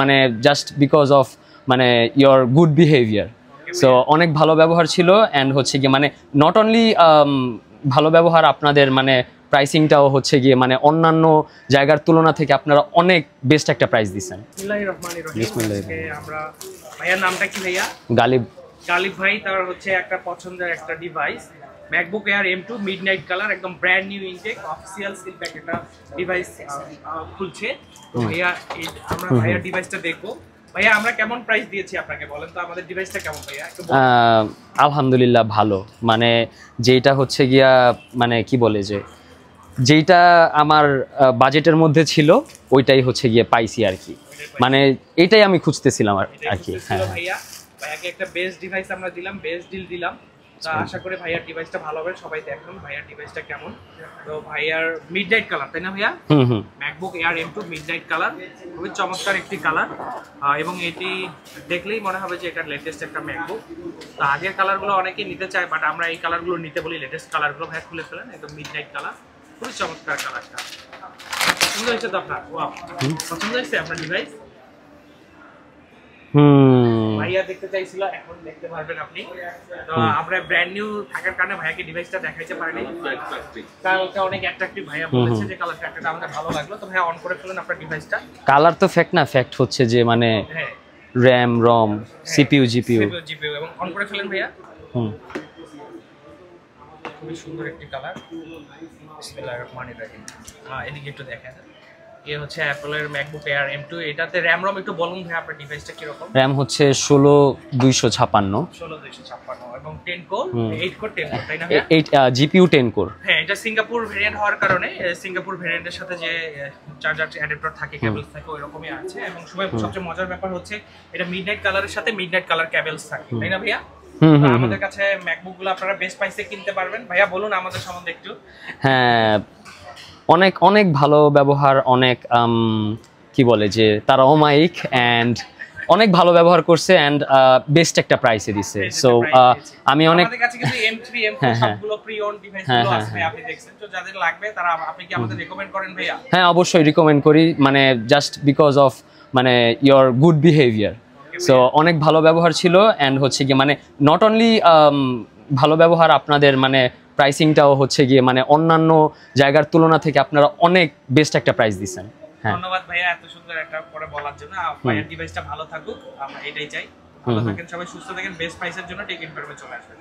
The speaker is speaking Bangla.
মানে জাস্ট বিকজ অফ মানে ইয়োর গুড বিহেভিয়ার। সো অনেক ভালো ব্যবহার ছিল অ্যান্ড হচ্ছে গিয়ে মানে নট অনলি ভালো ব্যবহার, আপনাদের মানে প্রাইসিংটাও হচ্ছে গিয়ে মানে অন্যান্য জায়গার তুলনা থেকে আপনারা অনেক বেস্ট একটা প্রাইস দিচ্ছেন। আমরা ভাইয়ার নামটা কি ভাইয়া? গালিব। গালিব ভাই তার হচ্ছে একটা পছন্দের একটা device MacBook Air M2 midnight colour, একদম brand new intact official seal pack একটা ডিভাইস খুলছে। তো ভাইয়া আমরা ভাইয়ার ডিভাইসটা দেখবো। ভাইয়া আমরা কেমন প্রাইস দিয়েছি আপনাকে বলেন তো, আমাদের ডিভাইসটা কেমন ভাইয়া? আলহামদুলিল্লাহ ভালো, মানে যেটা হচ্ছে গিয়া মানে কি বলে যে যেটা আমার বাজেটের মধ্যে ছিল ওইটাই হচ্ছে গিয়ে পাইছি আর কি, মানে এটাই আমি খুঁজতেছিলাম আর কি। হ্যাঁ ভাইয়া, ভাইয়াকে একটা বেস্ট ডিভাইস আমরা দিলাম, বেস্ট ডিল দিলাম। তো আশা করি ভাইয়ার ডিভাইসটা ভালো হবে, সবাই দেখুন ভাইয়ার ডিভাইসটা কেমন। তো ভাইয়ার মিডনাইট কালার, তাই না ভাইয়া? MacBook Air M2 midnight colour, খুবই চমৎকার একটি কালার, এবং এটি দেখলেই মনে হবে যে এটা লেটেস্ট একটা ম্যাকবুক। তো আগের কালারগুলো অনেকেই নিতে চায়, বাট আমরা এই কালারগুলো নিতে বলি, লেটেস্ট কালারগুলো ভাইয়া খুলে ফেলেন, একদম মিডনাইট কালার, খুবই চমৎকার কালারটা। পছন্দ হয়েছে তো আপনার? ওয়াও, পছন্দ হয়েছে আপনার ডিভাইস? ভাইয়া দেখতে চাইছিল, এখন দেখতে পারবেন আপনি। তো আমরা ব্র্যান্ড নিউ থাকার কারণে ভাইয়াকে ডিভাইসটা দেখাইতে পারিনি, কালারটা অনেক অ্যাট্রাকটিভ, ভাইয়া বলেছে যে কালারটা একটা আমাদের ভালো লাগলো। তো ভাইয়া অন করে ফেলেন আপনার ডিভাইসটা। কালার তো ফ্যাক্ট না, ফ্যাক্ট হচ্ছে যে মানে র‍্যাম রম সিপিইউ জিপিইউ এবং অন করে ফেলেন ভাইয়া। খুবই সুন্দর একটি কালার। বিসমিল্লাহির রহমানির রহিম। এদিকে একটু দেখেন, এই হচ্ছে অ্যাপলের ম্যাকবুক এয়ার M2। এটাতে র‍্যাম রম একটু বলুন ভাই, আপনার ডিভাইসটা কি রকম? র‍্যাম হচ্ছে 16256 এবং 10 কোর 8 কোর 10 কোর, তাই না ভাই? 8 জিপিইউ 10 কোর। হ্যাঁ, এটা সিঙ্গাপুর ভেরিয়েন্ট হওয়ার কারণে সিঙ্গাপুর ভেরিয়েন্টের সাথে যে চার্জার অ্যাডাপ্টার থাকে, কেবলস থাকে, ওইরকমই আছে। এবং সবচেয়ে মজার ব্যাপার হচ্ছে এটা মিডনাইট কালারের সাথে মিডনাইট কালার কেবলস থাকে, তাই না ভাইয়া? আমাদের কাছে ম্যাকবুক গুলো আপনারা বেস্ট প্রাইসে কিনতে পারবেন। ভাইয়া বলুন আমাদের সম্বন্ধে একটু। হ্যাঁ, অনেক অনেক ভালো ব্যবহার, অনেক কি বলে যে তারা অমায়িক অ্যান্ড অনেক ভালো ব্যবহার করছে অ্যান্ড বেস্ট একটা প্রাইসে দিছে। সো আমি অনেক, আমাদের কাছে কিন্তু M3 M4 সবগুলো প্রি ওন ডিভাইসগুলো আছে, আপনি দেখছেন। তো যাদের লাগবে তারা, আপনি কি আমাদের রিকমেন্ড করেন ভাইয়া? হ্যাঁ অবশ্যই রিকমেন্ড করি, মানে জাস্ট বিকজ অফ মানে ইয়োর গুড বিহেভিয়ার। সো অনেক ভালো ব্যবহার ছিল অ্যান্ড হচ্ছে গিয়ে মানে নট অনলি ভালো ব্যবহার, আপনাদের মানে প্রাইসিংটাও হচ্ছে গিয়ে মানে অন্যান্য জায়গার তুলনা থেকে আপনারা অনেক বেস্ট একটা প্রাইস দিচ্ছেন। ধন্যবাদ ভাইয়া এত সুন্দর একটা করে বলার জন্য। ভাইয়ার ডিভাইসটা ভালো থাকুক, আমরা এটাই চাই। ভালো থাকেন সবাই, সুস্থ থাকেন, বেস্ট প্রাইসের জন্য টেক ইনফরমেশন চলে আসবেন।